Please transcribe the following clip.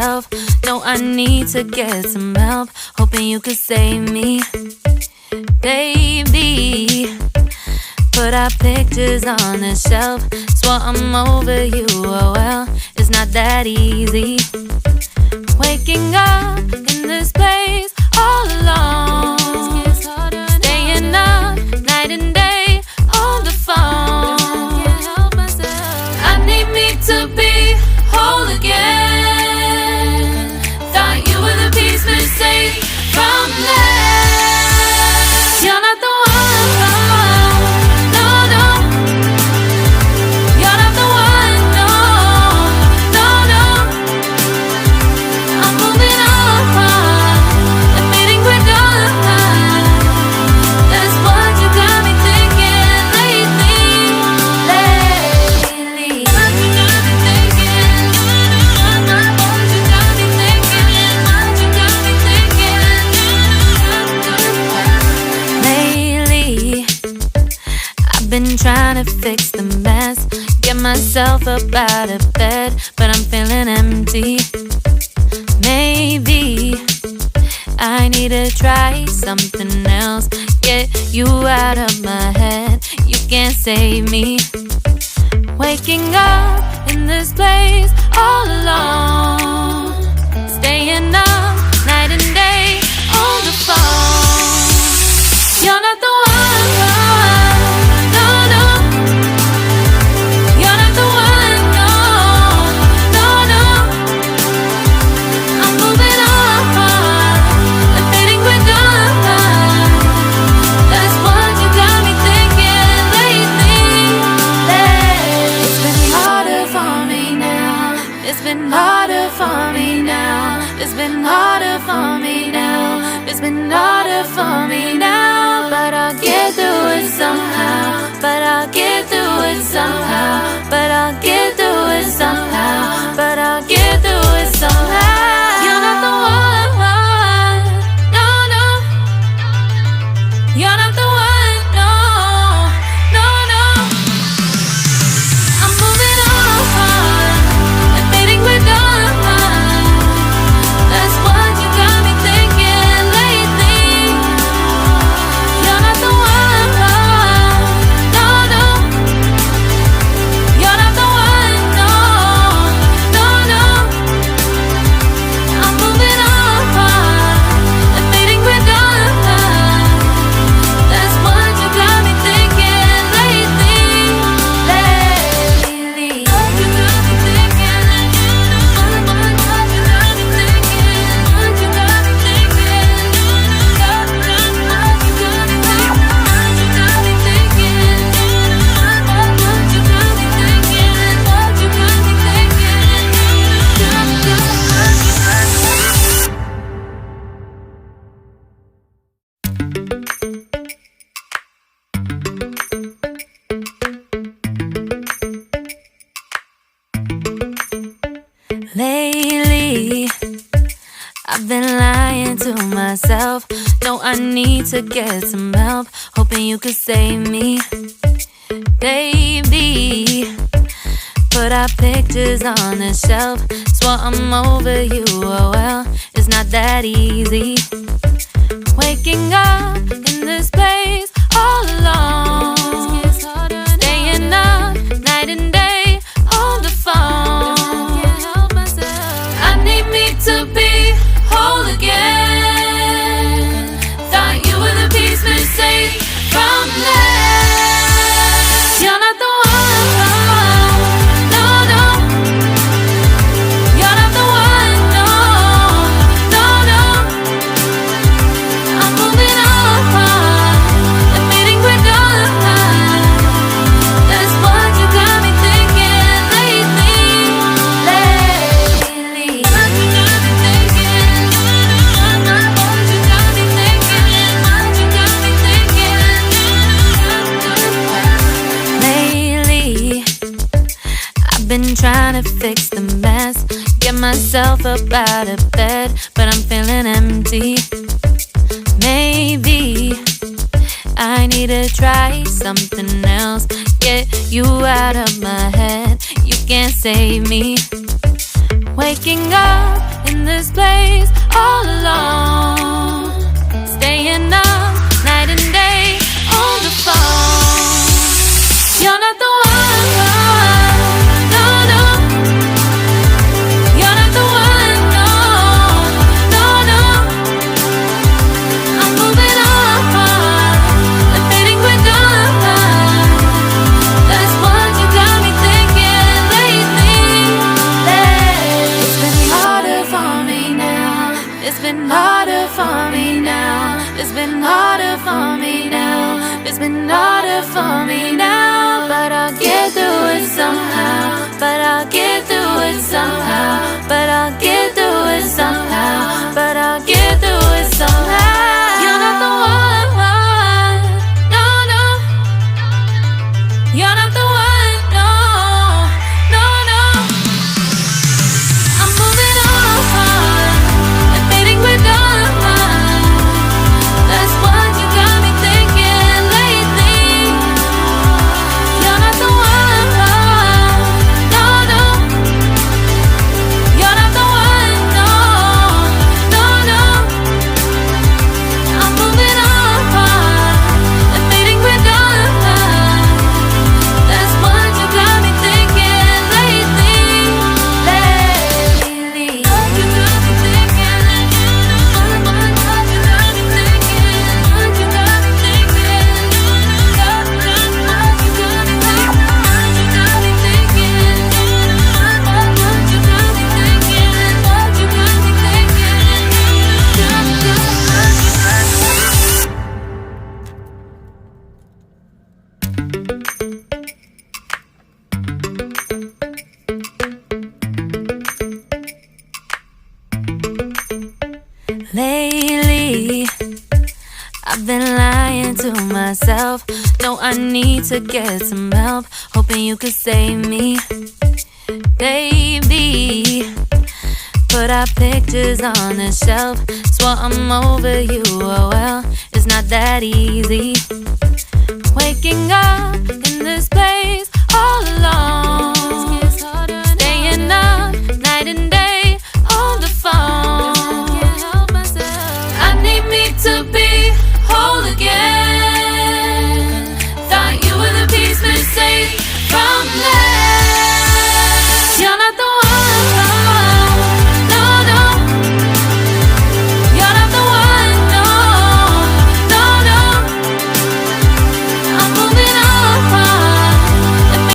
myself. No, I need to get some help. Hoping you could save me, baby. Put our pictures on the shelf. Swore I'm over you, oh well, it's not that easy. Waking up in this place all alone, staying up night and day on the phone. I need me to be whole again. Thought you were the piece missing from left. You're not the one. Been trying to fix the mess, get myself up out of bed, but I'm feeling empty. Maybe I need to try something else, get you out of my head. You can't save me. Waking up in this place all alone, staying up night and day on the phone. You're not the one. It's been harder for me now. It's been harder for me now. It's been harder for me now. But I'll get through it somehow. But I'll get through it somehow. But I'll get through it somehow. But I'll get through it somehow. You're not the one. No, no. You're not the one. No, no, no. I'm moving on. That's what you got me thinking lately. You're not the one. No, no. You're not the one. No, no, no. I'm moving on and fading with done. That's what you got me thinking lately. What you got me thinking. Lately, I've been lying to myself. No, I need to get some help. Hoping you could save me, baby. Put our pictures on the shelf. Swore I'm over you, oh well, it's not that easy. Waking up in this place all alone, staying up night and day on the phone. To be whole again. Thought you were the piece missing from left. You're not the one. No, no. You're not the one. No, no, no. I'm moving on and fading with done. That's what you got me thinking lately. Been trying to fix the mess, get myself up out of bed, but I'm feeling empty. Maybe I need to try something else, get you out of my head. You can't save me. Waking up It's been harder for me now. It's been harder for me now. It's been harder for me now. But I'll get through it somehow. But I'll get through it somehow. But I'll get through it somehow. But I'll get through it somehow. You're not the one. No, no. You're not the one. No, no, no. I'm moving on. Admitting we're done. That's what you got me thinking lately. You're not the one. No, no. You're not the one. No, no, no. I'm moving on. Admitting we're done. That's what you got me thinking lately. Lately. What you got me thinking. What you got me thinking. What you got me thinking. What you got me thinking. What you got me thinking. What you got me thinking. What you got me thinking. Lately, I've been lying to myself. No, I need to get some help. Hoping you could save me, baby. Put our pictures on the shelf. Swore I'm over you, oh well, it's not that easy. Waking up in this place all alone.